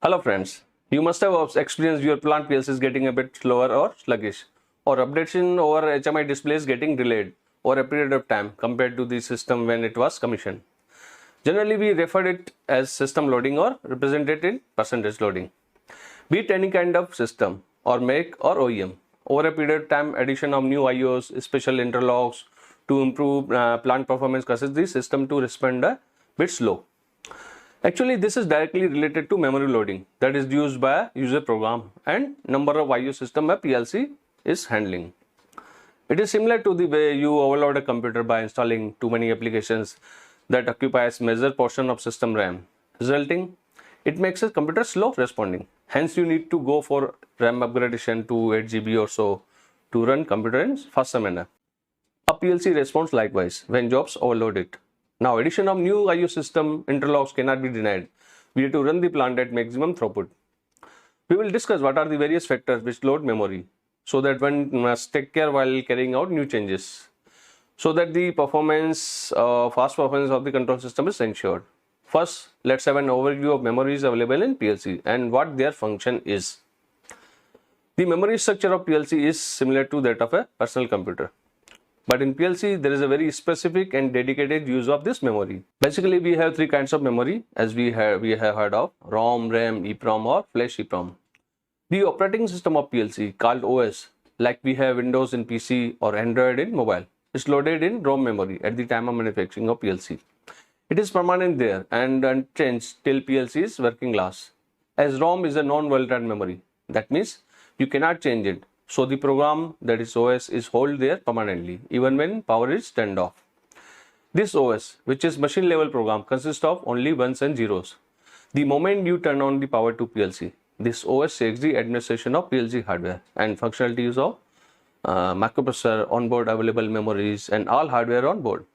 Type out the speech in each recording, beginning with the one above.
Hello friends, you must have experienced your plant PLCs getting a bit slower or sluggish, or updation over HMI displays getting delayed over a period of time compared to the system when it was commissioned. Generally, we refer it as system loading or represented in percentage loading. Be it any kind of system or make or OEM, over a period of time, addition of new IOs, special interlocks to improve plant performance causes the system to respond a bit slow. Actually, this is directly related to memory loading that is used by a user program and number of IO system a PLC is handling. It is similar to the way you overload a computer by installing too many applications that occupies major portion of system RAM, resulting it makes a computer slow responding. Hence, you need to go for RAM upgradation to 8 GB or so to run computer in faster manner. A PLC responds likewise when jobs overload it. Now, addition of new IO system interlocks cannot be denied. We have to run the plant at maximum throughput. We will discuss what are the various factors which load memory so that one must take care while carrying out new changes so that the fast performance of the control system is ensured. First, let's have an overview of memories available in PLC and what their function is. The memory structure of PLC is similar to that of a personal computer. But in PLC, there is a very specific and dedicated use of this memory. Basically, we have three kinds of memory as we have heard of: ROM, RAM, EEPROM or flash EEPROM. The operating system of PLC called OS, like we have Windows in PC or Android in mobile, is loaded in ROM memory at the time of manufacturing of PLC. It is permanent there and unchanged till PLC is working last. As ROM is a non-volatile memory, that means you cannot change it. So the program, that is OS, is held there permanently even when power is turned off. This OS, which is machine level program, consists of only ones and zeros. The moment you turn on the power to PLC, this OS takes the administration of PLC hardware and functionalities of microprocessor, onboard available memories and all hardware on board.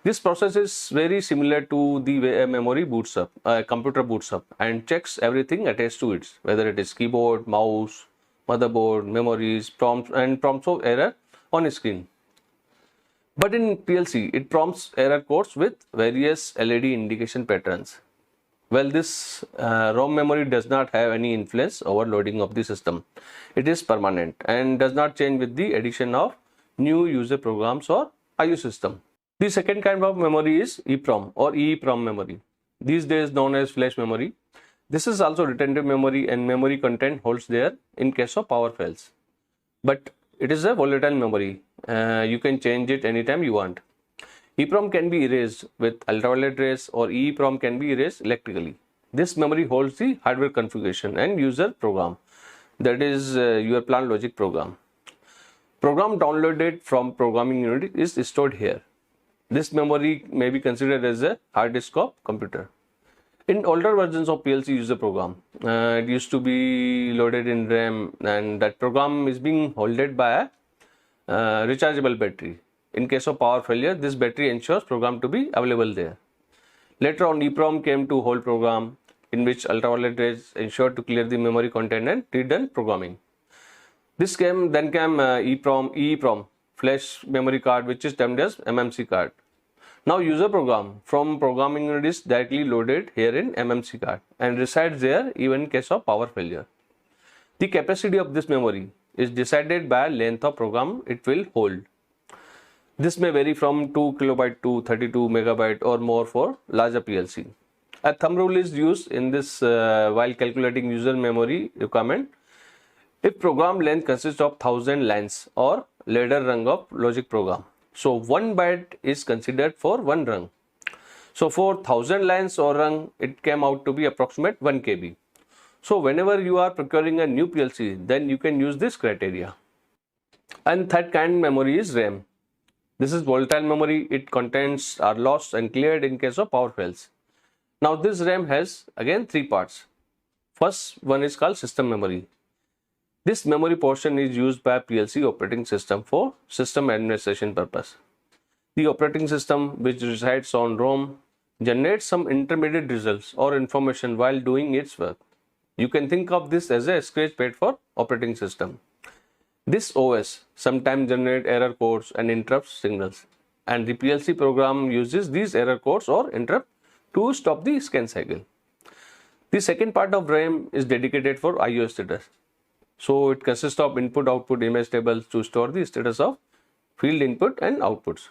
This process is very similar to the way a memory boots up, a computer boots up and checks everything attached to it, whether it is keyboard, mouse, motherboard, memories, prompts of error on screen. But in PLC, it prompts error codes with various LED indication patterns. Well, this ROM memory does not have any influence over loading of the system. It is permanent and does not change with the addition of new user programs or IO system. The second kind of memory is EEPROM or EEPROM memory, these days known as flash memory. This is also retentive memory and memory content holds there in case of power fails. But it is a volatile memory. You can change it anytime you want. EEPROM can be erased with ultraviolet rays or EEPROM can be erased electrically. This memory holds the hardware configuration and user program, that is your plant logic program. Program downloaded from programming unit is stored here. This memory may be considered as a hard disk of computer. In older versions of PLC user program, it used to be loaded in RAM and that program is being held by a rechargeable battery. In case of power failure, this battery ensures program to be available there. Later on, EEPROM came to hold program in which ultraviolet rays ensured to clear the memory content and redone programming. Then came EEPROM, flash memory card, which is termed as MMC card. Now user program from programming unit is directly loaded here in MMC card and resides there even in case of power failure. The capacity of this memory is decided by length of program it will hold. This may vary from 2 KB to 32 MB or more for larger PLC. A thumb rule is used in this while calculating user memory requirement. If program length consists of 1000 lines or ladder rung of logic program, so 1 byte is considered for 1 rung. So for 1000 lines or rung, it came out to be approximate 1 KB. So whenever you are procuring a new PLC, then you can use this criteria. And third kind memory is RAM. This is volatile memory. It contents are lost and cleared in case of power fails. Now this RAM has again three parts. First one is called system memory. This memory portion is used by PLC operating system for system administration purpose. The operating system which resides on ROM generates some intermediate results or information while doing its work. You can think of this as a scratch pad for operating system. This OS sometimes generates error codes and interrupts signals, and the PLC program uses these error codes or interrupt to stop the scan cycle. The second part of RAM is dedicated for I/O status. So it consists of input-output image tables to store the status of field input and outputs.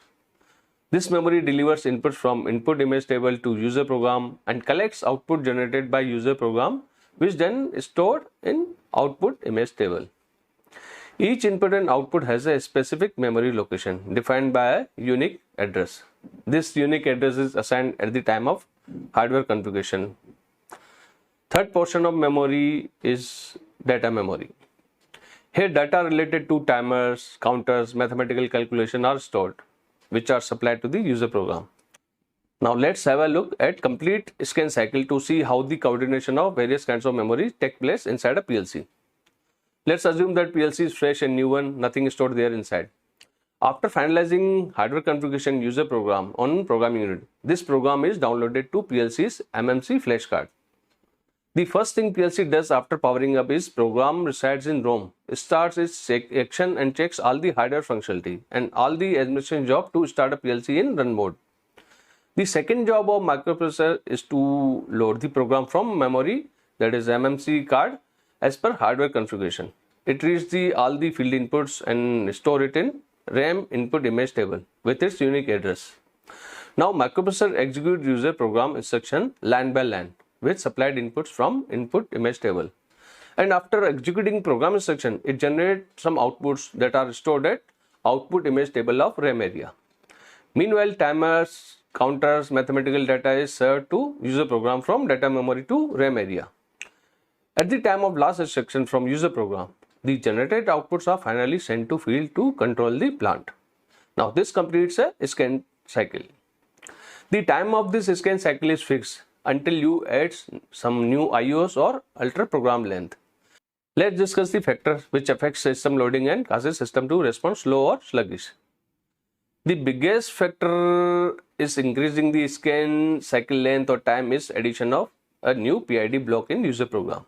This memory delivers inputs from input image table to user program and collects output generated by user program, which then is stored in output image table. Each input and output has a specific memory location defined by a unique address. This unique address is assigned at the time of hardware configuration. Third portion of memory is data memory. Here data related to timers, counters, mathematical calculation are stored, which are supplied to the user program. Now let's have a look at complete scan cycle to see how the coordination of various kinds of memory take place inside a PLC. Let's assume that PLC is fresh and new one, nothing is stored there inside. After finalizing hardware configuration user program on programming unit, this program is downloaded to PLC's MMC flash card. The first thing PLC does after powering up is program resides in ROM. It starts its action and checks all the hardware functionality and all the administration job to start a PLC in run mode. The second job of microprocessor is to load the program from memory, that is MMC card, as per hardware configuration. It reads all the field inputs and store it in RAM input image table with its unique address. Now microprocessor executes user program instruction line by line with supplied inputs from input image table. And after executing program instruction, it generates some outputs that are stored at output image table of RAM area. Meanwhile, timers, counters, mathematical data is served to user program from data memory to RAM area. At the time of last instruction from user program, the generated outputs are finally sent to field to control the plant. Now this completes a scan cycle. The time of this scan cycle is fixed until you add some new IOs or alter program length. Let's discuss the factors which affect system loading and causes system to respond slow or sluggish. The biggest factor is increasing the scan cycle length or time is addition of a new PID block in user program.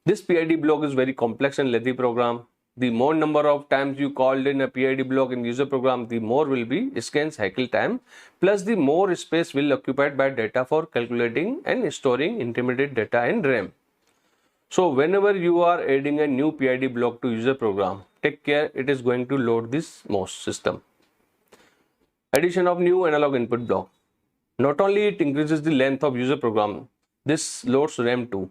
This PID block is very complex and lengthy program. The more number of times you called in a PID block in user program, the more will be scan cycle time, plus the more space will occupied by data for calculating and storing intermediate data in RAM. So whenever you are adding a new PID block to user program, take care, it is going to load this most system. Addition of new analog input block. Not only it increases the length of user program, this loads RAM too,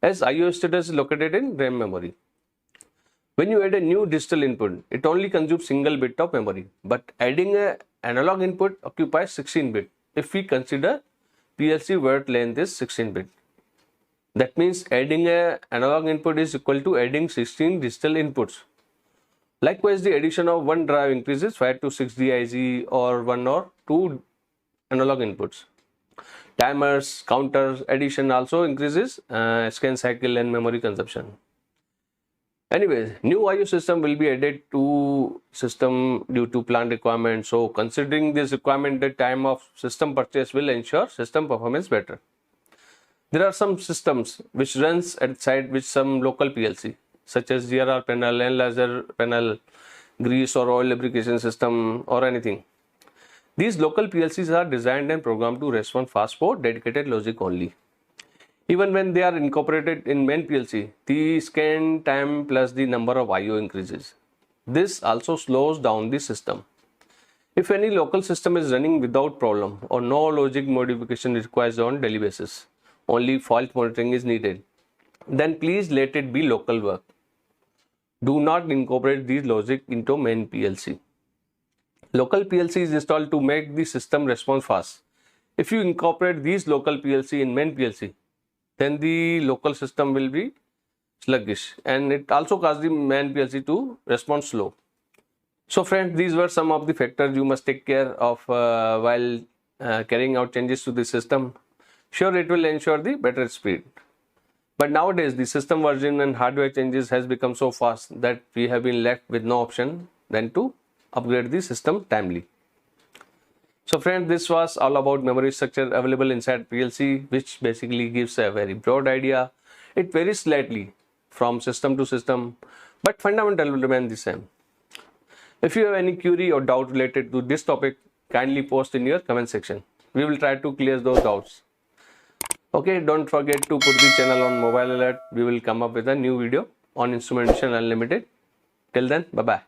as IO status is located in RAM memory. When you add a new digital input, it only consumes single bit of memory, but adding an analog input occupies 16 bit if we consider PLC word length is 16 bit. That means adding an analog input is equal to adding 16 digital inputs. Likewise, the addition of one drive increases 5 to 6 DIG or 1 or 2 analog inputs. Timers, counters, addition also increases scan cycle and memory consumption. Anyways, new IO system will be added to system due to plant requirement. So considering this requirement, the time of system purchase will ensure system performance better. There are some systems which runs at site with some local PLC, such as GRR panel, analyzer panel, grease or oil lubrication system or anything. These local PLCs are designed and programmed to respond fast for dedicated logic only. Even when they are incorporated in main PLC, the scan time plus the number of IO increases. This also slows down the system. If any local system is running without problem or no logic modification requires on daily basis, only fault monitoring is needed, then please let it be local work. Do not incorporate these logic into main PLC. Local PLC is installed to make the system respond fast. If you incorporate these local PLC in main PLC, then the local system will be sluggish and it also causes the main PLC to respond slow. So friends, these were some of the factors you must take care of while carrying out changes to the system. Sure, it will ensure the better speed. But nowadays the system version and hardware changes has become so fast that we have been left with no option than to upgrade the system timely. So friends, this was all about memory structure available inside PLC, which basically gives a very broad idea. It varies slightly from system to system, but fundamental will remain the same. If you have any query or doubt related to this topic, kindly post in your comment section. We will try to clear those doubts. Okay, don't forget to put the channel on mobile alert. We will come up with a new video on Instrumentation Unlimited. Till then, bye bye.